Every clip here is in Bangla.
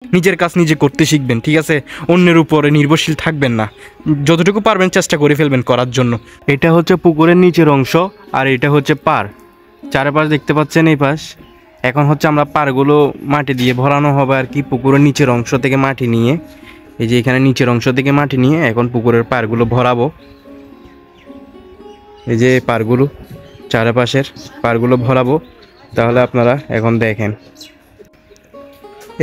নিজের কাজ নিজে করতে শিখবেন, ঠিক আছে? অন্যের উপরে নির্ভরশীল থাকবেন না, যতটুকু পারবেন চেষ্টা করে ফেলবেন করার জন্য। এটা হচ্ছে পুকুরের নিচের অংশ, আর এটা হচ্ছে পার। চারপাশ দেখতে পাচ্ছেন এই পাশ। এখন হচ্ছে আমরা পারগুলো মাটি দিয়ে ভরানো হবে আর কি, পুকুরের নিচের অংশ থেকে মাটি নিয়ে, এই যে এখানে নিচের অংশ থেকে মাটি নিয়ে এখন পুকুরের পারগুলো ভরাবো। এই যে পারগুলো, চারপাশের পারগুলো ভরাবো। তাহলে আপনারা এখন দেখেন,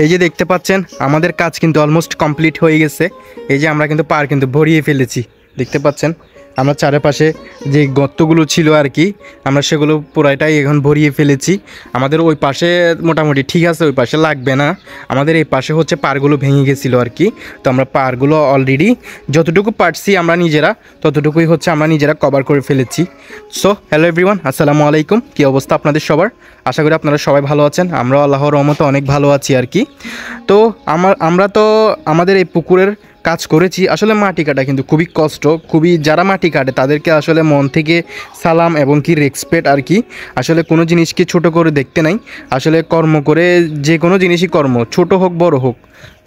এই যে দেখতে পাচ্ছেন আমাদের কাজ কিন্তু অলমোস্ট কমপ্লিট হয়ে গেছে। এই যে আমরা কিন্তু পার কিন্তু ভরিয়ে ফেলেছি, দেখতে পাচ্ছেন। আমরা চারপাশে যে গর্তগুলো ছিল আর কি, আমরা সেগুলো পুরাটাই এখন ভরিয়ে ফেলেছি। আমাদের ওই পাশে মোটামুটি ঠিক আছে, ওই পাশে লাগবে না। আমাদের এই পাশে হচ্ছে পারগুলো ভেঙে গেছিলো আর কি। তো আমরা পারগুলো অলরেডি যতটুকু পারছি আমরা নিজেরা, ততটুকুই হচ্ছে আমরা নিজেরা কভার করে ফেলেছি। সো হ্যালো এভরিওয়ান, আসসালামু আলাইকুম। কী অবস্থা আপনাদের সবার? আশা করি আপনারা সবাই ভালো আছেন। আমরা আল্লাহর রহমতে অনেক ভালো আছি আর কি। তো আমরা তো আমাদের এই পুকুরের কাজ করেছি। আসলে মাটি কাটা কিন্তু খুবই কষ্ট, খুবই, যারা মাটি কাটে তাদেরকে আসলে মন থেকে সালাম এবং কি রেসপেক্ট আর কি। আসলে কোনো জিনিসকে ছোট করে দেখতে নাই, আসলে কর্ম করে যে কোনো জিনিসই কর্ম, ছোট হোক বড় হোক,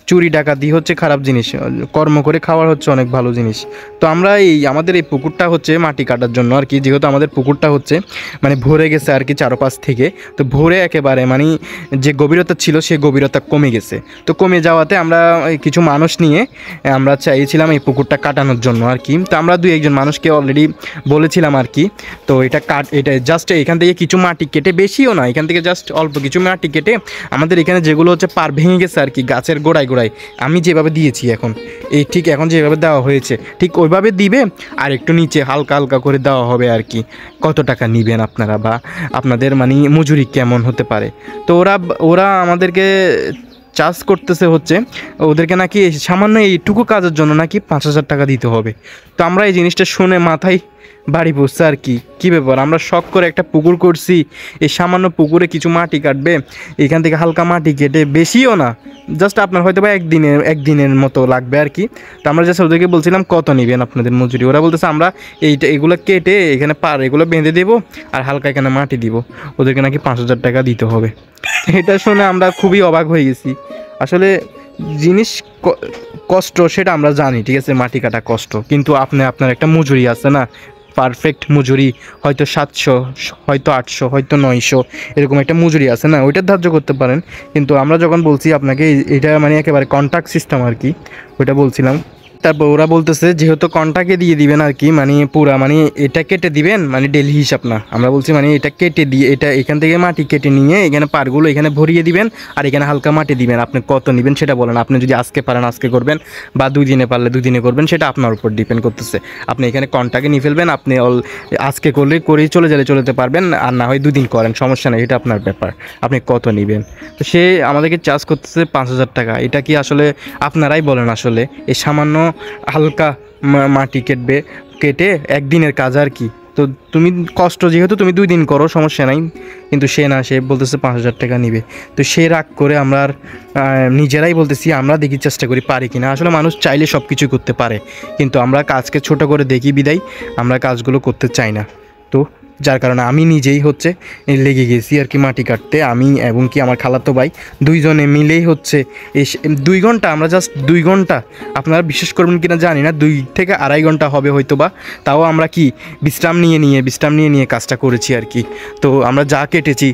চুরি ডাকাতি হচ্ছে খারাপ জিনিস, কর্ম করে খাওয়ার হচ্ছে অনেক ভালো জিনিস। তো আমরা আমাদের এই পুকুরটা হচ্ছে মাটি কাটার জন্য আর কি, যেহেতু আমাদের পুকুরটা হচ্ছে মানে ভরে গেছে আর কি চারপাশ থেকে। তো ভরে একেবারে মানে যে গভীরতা ছিল সে গভীরতা কমে গেছে। তো কমে যাওয়াতে আমরা কিছু মানুষ নিয়ে আমরা চাইছিলাম এই পুকুরটা কাটানোর জন্য আর কি। তো আমরা দুই একজন মানুষকে অলরেডি বলেছিলাম আর কি। তো এটা জাস্ট এখান থেকে কিছু মাটি কেটে, বেশিও না, এখান থেকে জাস্ট অল্প কিছু মাটি কেটে আমাদের এখানে যেগুলো হচ্ছে পার ভেঙে গেছে আর কি, গাছের গোড়ায় আমি যেভাবে দিয়েছি এখন, এই ঠিক এখন যেভাবে দেওয়া হয়েছে ঠিক ওইভাবে দিবে। আর একটু নিচে হালকা হালকা করে দেওয়া হবে আর কি। কত টাকা নেবেন আপনারা, বা আপনাদের মানে মজুরি কেমন হতে পারে? তো ওরা আমাদেরকে চার্জ করতেছে হচ্ছে, ওদেরকে নাকি সামান্য এইটুকু কাজের জন্য নাকি 5,000 টাকা দিতে হবে। তো আমরা এই জিনিসটা শুনে মাথায় বাড়ি পড়ছে আর কি। কী ব্যাপার, আমরা শখ করে একটা পুকুর করছি, এই সামান্য পুকুরে কিছু মাটি কাটবে, এখান থেকে হালকা মাটি কেটে, বেশিও না, জাস্ট আপনার হয়তো বা একদিনের মতো লাগবে আর কি। তো আমরা জাস্ট ওদেরকে বলছিলাম কত নেবেন আপনাদের মজুরি। ওরা বলতেছে আমরা এগুলো কেটে এখানে এগুলো বেঁধে দেবো আর হালকা এখানে মাটি দিব, ওদেরকে নাকি 5,000 টাকা দিতে হবে। এটা শুনে আমরা খুবই অবাক হয়ে গেছি। আসলে জিনিস কষ্ট সেটা আমরা জানি, ঠিক আছে, মাটি কাটা কষ্ট, কিন্তু আপনার একটা মজুরি আছে না, পারফেক্ট মজুরি, হয়তো 700, হয়তো 800, হয়তো 900, এরকম একটা মজুরি আছে না, ওইটা ধার্য করতে পারেন। কিন্তু আমরা যখন বলছি আপনাকে এটা মানে একেবারে কন্ট্রাক্ট সিস্টেম আর কি, ওইটা বলছিলাম। তারপর ওরা বলতেছে যেহেতু কন্ট্রাক্টে দিয়ে দিবেন আর কি, মানে পুরা মানে এটা কেটে দিবেন, মানে ডেলি হিসাব না। আমরা বলছি মানে এটা কেটে দিয়ে, এটা এখান থেকে মাটি কেটে নিয়ে এখানে পারগুলো এখানে ভরিয়ে দিবেন আর এখানে হালকা মাটি দিবেন। আপনি কত নেবেন সেটা বলেন। আপনি যদি আজকে পারেন আজকে করবেন, বা 2 দিনে পারলে 2 দিনে করবেন, সেটা আপনার উপর ডিপেন্ড করতেছে। আপনি এখানে কন্ট্রাক্টে নিয়ে ফেলবেন, আপনি আজকে করেই চলে যেতে পারবেন, আর না হয় 2 দিন করেন, সমস্যা নেই, এটা আপনার ব্যাপার, আপনি কত নেবেন। তো সে আমাদেরকে চার্জ করতেছে 5,000 টাকা। এটা কি আসলে আপনারাই বলেন, আসলে এই সামান্য হালকা মাটি কেটে একদিনের কাজ আর কি। তো তুমি কষ্ট যেহেতু তুমি 2 দিন করো, সমস্যা নাই, কিন্তু সে বলতেছে 5,000 টাকা নিবে। তো সে রাগ করে আমরা নিজেরাই বলতেছি আমরা দেখি চেষ্টা করি পারি কিনা। আসলে মানুষ চাইলে সব কিছুই করতে পারে, কিন্তু আমরা কাজকে ছোট করে দেখি বিদায় আমরা কাজগুলো করতে চাই না। তো যার কারণে আমি নিজেই হচ্ছে লেগে গেছি আর কি মাটি কাটতে। আমি এবং কি আমার খালাতো ভাই দুইজনে মিলেই হচ্ছে এই 2 ঘন্টা, আমরা জাস্ট 2 ঘন্টা, আপনারা বিশ্বাস করবেন কিনা জানি না, 2 থেকে আড়াই ঘন্টা হবে হয়তো বা। তাও আমরা কি বিশ্রাম নিয়ে কাজটা করেছি আর কি। তো আমরা যা কেটেছি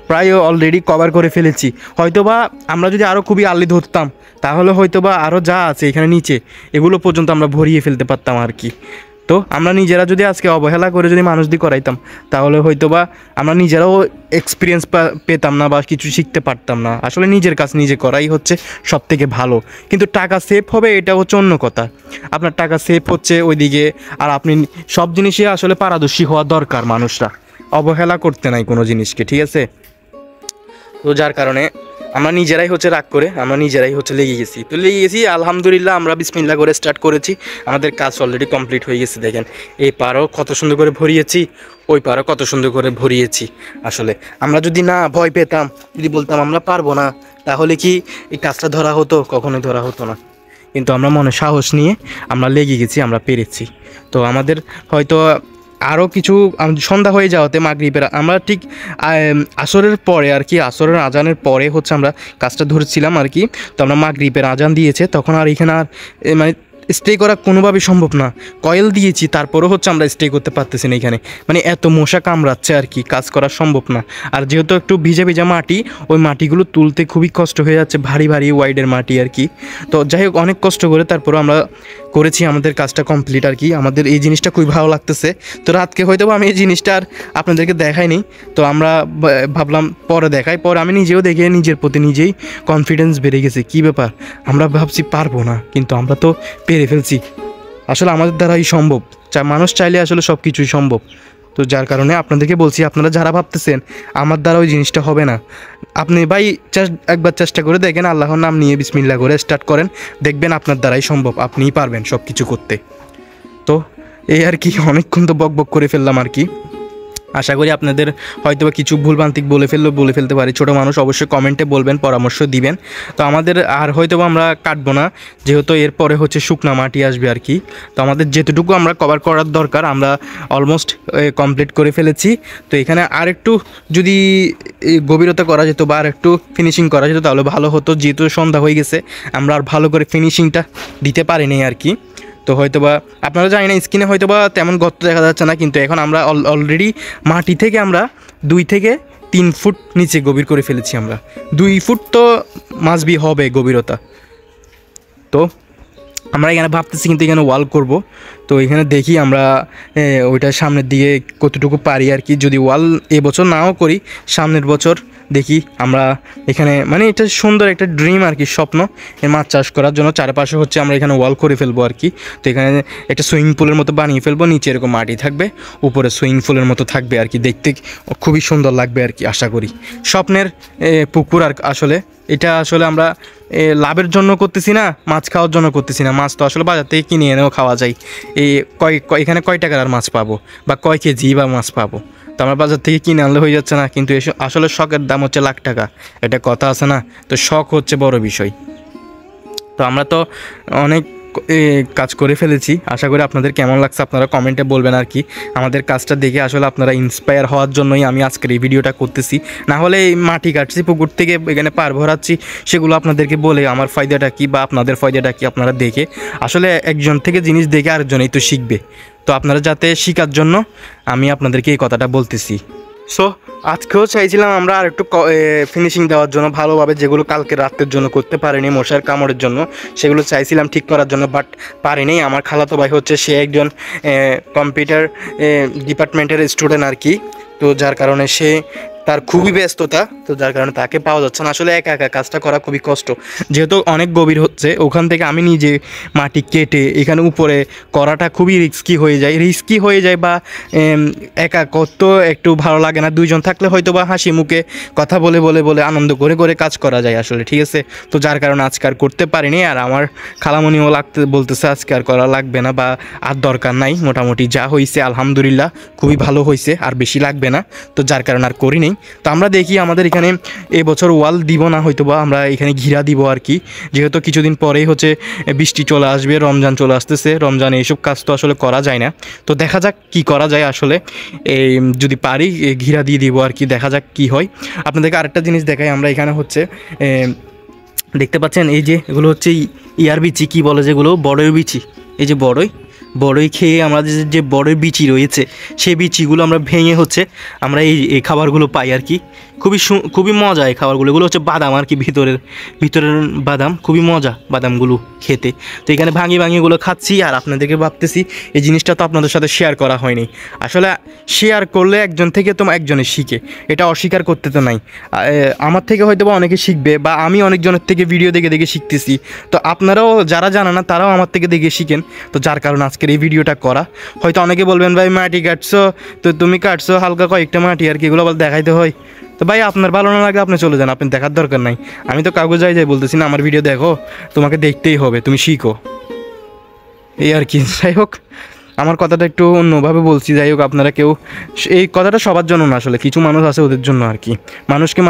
প্রায় অলরেডি কভার করে ফেলেছি। হয়তো বা আমরা যদি আরও খুবই আর্লি ধরতাম, তাহলে হয়তো বা আরও যা আছে এখানে নিচে এগুলো পর্যন্ত আমরা ভরিয়ে ফেলতে পারতাম আর কি। তো আমরা নিজেরা যদি আজকে অবহেলা করে যদি মানুষ দিয়ে করাইতাম, তাহলে হয়তো বা আমরা নিজেরাও এক্সপিরিয়েন্স পেতাম না বা কিছু শিখতে পারতাম না। আসলে নিজের কাজ নিজে করাই হচ্ছে সব থেকে ভালো। কিন্তু টাকা সেভ হবে এটা হচ্ছে অন্য কথা। আপনার টাকা সেভ হচ্ছে ওইদিকে, আর আপনি সব জিনিসে আসলে পারদর্শী হওয়া দরকার মানুষরা, অবহেলা করতে নাই কোনো জিনিসকে, ঠিক আছে। তো যার কারণে আমরা নিজেরাই হচ্ছে রাগ করে আমরা নিজেরাই হচ্ছে লেগে গেছি। আলহামদুলিল্লাহ আমরা বিসমিল্লাহ করে স্টার্ট করেছি, আমাদের কাজ অলরেডি কমপ্লিট হয়ে গেছে। দেখেন এই পারও কত সুন্দর করে ভরিয়েছি, ওই পারও কত সুন্দর করে ভরিয়েছি। আসলে আমরা যদি না ভয় পেতাম, যদি বলতাম আমরা পারবো না, তাহলে কি এই কাজটা ধরা হতো? কখনোই ধরা হতো না। কিন্তু আমরা মনে সাহস নিয়ে আমরা লেগে গেছি, আমরা পেরেছি। তো আমাদের হয়তো আরও কিছু সন্ধ্যা হয়ে যাওয়াতে মাগরিবের আমরা ঠিক আসরের পরে আর কি, আসরের আজানের পরে হচ্ছে আমরা কাজটা ধরেছিলাম আর কি। তো আমরা মাগরিবের আজান দিয়েছে তখন আর এখানে আর মানে স্টে করা কোনোভাবেই সম্ভব না। কয়েল দিয়েছি তারপরেও হচ্ছে আমরা স্টে করতে পারতেছি না এখানে, মানে এত মশা কামড়াচ্ছে আর কি, কাজ করা সম্ভব না। আর যেহেতু একটু ভিজা ভিজা মাটি, ওই মাটিগুলো তুলতে খুবই কষ্ট হয়ে যাচ্ছে, ভারী ভারী ওয়াইডের মাটি আর কি। তো যাই হোক অনেক কষ্ট করে তারপরেও আমরা করেছি আমাদের কাজটা কমপ্লিট আর কি। আমাদের এই জিনিসটা খুবই ভালো লাগতেছে। তো রাতকে হয়তো আমি এই জিনিসটা আর আপনাদেরকে দেখাইনি, তো আমরা ভাবলাম পরে দেখাই। পরে আমি নিজেও দেখে নিজের প্রতি নিজেই কনফিডেন্স বেড়ে গেছে। কী ব্যাপার, আমরা ভাবছি পারবো না, কিন্তু আমরা তো পেরে ফেলছি। আসলে আমাদের দ্বারাই সম্ভব, মানুষ চাইলে আসলে সব কিছুই সম্ভব। তো যার কারণে আপনাদেরকে বলছি, আপনারা যারা ভাবতেছেন আমার দ্বারা ওই জিনিসটা হবে না, আপনি ভাই একবার চেষ্টা করে দেখেন, আল্লাহর নাম নিয়ে বিসমিল্লাহ করে স্টার্ট করেন, দেখবেন আপনার দ্বারাই সম্ভব, আপনিই পারবেন সব কিছু করতে। তো এই আর কি, অনেকক্ষণ তো বক বক করে ফেললাম আর কি। আশা করি আপনাদের হয়তো বা কিছু ভুলভ্রান্তি বলে ফেলতে পারি। ছোটো মানুষ, অবশ্যই কমেন্টে বলবেন, পরামর্শ দিবেন। তো আমাদের আর হয়তো বা আমরা কাটবো না, যেহেতু এরপরে হচ্ছে শুকনা মাটি আসবে আর কি। তো আমাদের যেতটুকু আমরা কভার করার দরকার আমরা অলমোস্ট কমপ্লিট করে ফেলেছি। তো এখানে আর একটু যদি গভীরতা করা যেত বা আর একটু ফিনিশিং করা যেত তাহলে ভালো হতো। যেহেতু সন্ধ্যা হয়ে গেছে, আমরা আর ভালো করে ফিনিশিংটা দিতে পারিনি আর কি। তো হয়তো বা আপনারা জানি না, স্ক্রিনে হয়তো বা তেমন গর্ত দেখা যাচ্ছে না, কিন্তু এখন আমরা অলরেডি মাটি থেকে আমরা 2 থেকে 3 ফুট নিচে গভীর করে ফেলেছি। আমরা 2 ফুট তো মাসবি হবে গভীরতা। তো আমরা এখানে ভাবতেছি কিন্তু এখানে ওয়াল করব। তো এখানে দেখি আমরা ওইটার সামনের দিকে কতটুকু পারি আর কি। যদি ওয়াল এবছর নাও করি, সামনের বছর দেখি আমরা এখানে, মানে এটা সুন্দর একটা ড্রিম আর কি, স্বপ্ন, মাছ চাষ করার জন্য। চারপাশে হচ্ছে আমরা এখানে ওয়াল করে ফেলবো আর কি। তো এখানে একটা সুইমিং পুলের মতো বানিয়ে ফেলবো, নিচে এরকম মাটি থাকবে, উপরে সুইমিং পুলের মতো থাকবে আর কি, দেখতে খুবই সুন্দর লাগবে আর কি। আশা করি স্বপ্নের পুকুর আর আসলে এটা আসলে আমরা লাভের জন্য করতেছি না, মাছ খাওয়ার জন্য করতেছি না। মাছ তো আসলে বাজার থেকে কিনে এনেও খাওয়া যায়। এখানে কয় টাকার আর মাছ পাবো, বা কয় কেজি বা মাছ পাবো? তো আমরা বাজার থেকে কিনে আনলে হয়ে যাচ্ছে না? কিন্তু আসলে শখের দাম হচ্ছে লাখ টাকা, এটা কথা আছে না? তো শখ হচ্ছে বড় বিষয়। তো আমরা তো অনেক কাজ করে ফেলেছি। আশা করি আপনাদের কেমন লাগছে আপনারা কমেন্টে বলবেন আর কি। আমাদের কাজটা দেখে আসলে আপনারা ইন্সপায়ার হওয়ার জন্যই আমি আজকের এই ভিডিওটা করতেছি। না হলে এই মাটি কাটছি, পুকুর থেকে এখানে পার ভরাচ্ছি, সেগুলো আপনাদেরকে বলে আমার ফায়দাটা কী বা আপনাদের ফায়দাটা কী আপনারা দেখে, আসলে একজন থেকে জিনিস দেখে আরেকজনেই তো শিখবে। তো আপনারা যাতে শেখার জন্য আমি আপনাদেরকে এই কথাটা বলতেছি। সো আজকেও চাইছিলাম আমরা আর একটু ফিনিশিং দেওয়ার জন্য ভালোভাবে, যেগুলো কালকে রাতের জন্য করতে পারিনি মশার কামড়ের জন্য, সেগুলো চাইছিলাম ঠিক করার জন্য, বাট পারিনি। আমার খালাতো ভাই হচ্ছে সে একজন কম্পিউটার ডিপার্টমেন্টের স্টুডেন্ট আর কি। তো যার কারণে সে তার খুবই ব্যস্ততা, তো যার কারণে তাকে পাওয়া যাচ্ছে না। আসলে একা একা কাজটা করা খুবই কষ্ট, যেহেতু অনেক গভীর হচ্ছে। ওখান থেকে আমি নিজে মাটি কেটে এখানে উপরে করাটা খুবই রিস্কি হয়ে যায় বা একা করতে একটু ভালো লাগে না। দুইজন থাকলে হয়তো বা হাসি মুখে কথা বলে আনন্দ করে কাজ করা যায় আসলে, ঠিক আছে। তো যার কারণে আজকে আর করতে পারিনি। আর আমার খালামণিও বলতেছে আজকে আর করা লাগবে না বা আর দরকার নাই, মোটামুটি যা হয়েছে আলহামদুলিল্লাহ খুবই ভালো হয়েছে, আর বেশি লাগবে না। তো যার কারণে আর করি নেই। তো আমরা দেখি আমাদের এখানে এবছর ওয়াল দিব না, হয়তো বা আমরা এখানে ঘিরা দিব আর কি। যেহেতু কিছুদিন পরেই হচ্ছে বৃষ্টি চলে আসবে, রমজান চলে আসতেছে, রমজানে এইসব কাজ তো আসলে করা যায় না। তো দেখা যাক কি করা যায় আসলে, যদি পারি ঘিরা দিয়ে দিব আর কি, দেখা যাক কি হয়। আপনাদেরকে আরেকটা জিনিস দেখাই, আমরা এখানে হচ্ছে দেখতে পাচ্ছেন এই যে এগুলো হচ্ছে ইয়ার বিচি, কী বলে যেগুলো, বড়ই বিচি। এই যে বড়ই খেয়ে আমরা যে বড়ই বিচি রয়েছে, সেই বিচিগুলো আমরা ভেঙে হচ্ছে আমরা এই খাবারগুলো পাই আর কি। খুবই মজা এই খাবারগুলো। এগুলো হচ্ছে বাদাম আর কি, ভিতরের বাদাম, খুবই মজা বাদামগুলো খেতে। তো এখানে ভাঙি এগুলো খাচ্ছি, আর আপনাদেরকে ভাবতেছি এই জিনিসটা তো আপনাদের সাথে শেয়ার করা হয়নি। আসলে শেয়ার করলে একজন থেকে তো একজনে শিখে, এটা অস্বীকার করতে তো নাই। আমার থেকে হয়তো বা অনেকে শিখবে, বা আমি অনেকজনের থেকে ভিডিও দেখে শিখতেছি। তো আপনারাও যারা জানে না তারাও আমার থেকে দেখে শিখেন। তো যার কারণে আজকের এই ভিডিওটা করা। হয়তো অনেকে বলবেন ভাই মাটি কাটছো, তো তুমি কাটছো হালকা কয়েকটা মাটি আর কি, এগুলো বল দেখাইতে হয়। তো ভাই আপনার ভালো না লাগে আপনি চলে যান, আপনি দেখার দরকার নাই। আমি তো কাগজ যাই বলতেছি না, আমার ভিডিও দেখো, তোমাকে দেখতেই হবে, তুমি শিখো, এই আর কি। যাই হোক, আমার কথাটা একটু অন্যভাবে বলছি। যাই হোক, আপনারা কেউ এই কথাটা সবার জন্য না, আসলে কিছু মানুষ আছে ওদের জন্য আর কি। মানুষকে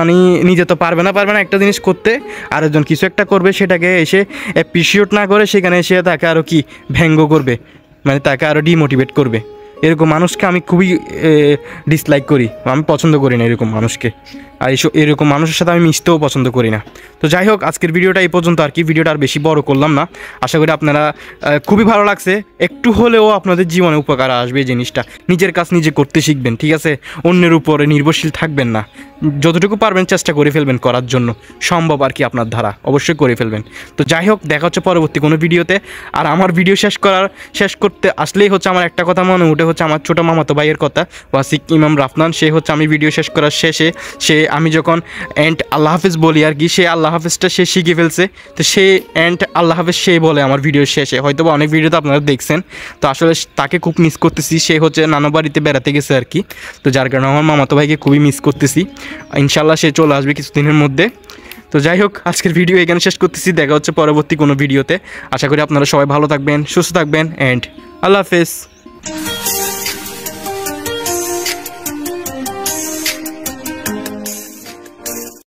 নিজে তো পারবে না একটা জিনিস করতে, আরেকজন কিছু একটা করবে, সেটাকে এসে অ্যাপ্রিসিয়েট না করে সেখানে এসে তাকে আরও কি ব্যঙ্গ করবে, মানে তাকে আরও ডিমোটিভেট করবে। এরকম মানুষকে আমি খুবই ডিসলাইক করি, আমি পছন্দ করি না এরকম মানুষকে, আর এরকম মানুষের সাথে আমি মিশতেও পছন্দ করি না। তো যাই হোক, আজকের ভিডিওটা এই পর্যন্ত আর কি, ভিডিওটা আর বেশি বড় করলাম না। আশা করি আপনারা খুবই ভালো লাগছে, একটু হলেও আপনাদের জীবনে উপকার আসবে এই জিনিসটা। নিজের কাজ নিজে করতে শিখবেন, ঠিক আছে? অন্যের উপরে নির্ভরশীল থাকবেন না, যতটুকু পারবেন চেষ্টা করে ফেলবেন করার জন্য, সম্ভব আর কি আপনার দ্বারা, অবশ্যই করে ফেলবেন। তো যাই হোক, দেখা হচ্ছে পরবর্তী কোনো ভিডিওতে। আর আমার ভিডিও শেষ করতে আসলেই হচ্ছে আমার একটা কথা মনে উঠে, হচ্ছে আমার ছোটো মামাতো ভাইয়ের কথা, ওয়াসিক ইমাম রাফনান। সে হচ্ছে আমি ভিডিও শেষ করার শেষে আমি যখন এন্ড আল্লাহ হাফেজ বলি আর কি, সে আল্লাহ হাফেজটা সে শিখে ফেলছে। তো সে এন্ড আল্লাহ হাফেজ সে বলে আমার ভিডিও শেষে, হয়তো বা অনেক ভিডিওতে আপনারা দেখছেন। তো আসলে তাকে খুব মিস করতেছি, সে হচ্ছে নানা বাড়িতে বেড়াতে গেছে আর কি। তো যার কারণে আমার মামাতো ভাইকে খুবই মিস করতেছি। ইনশাল্লাহ সে চলে আসবে কিছুদিনের মধ্যে। তো যাই হোক, আজকের ভিডিও এখানে শেষ করতেছি, দেখা হচ্ছে পরবর্তী কোনো ভিডিওতে। আশা করি আপনারা সবাই ভালো থাকবেন, সুস্থ থাকবেন, অ্যান্ড আল্লাহ হাফেজ।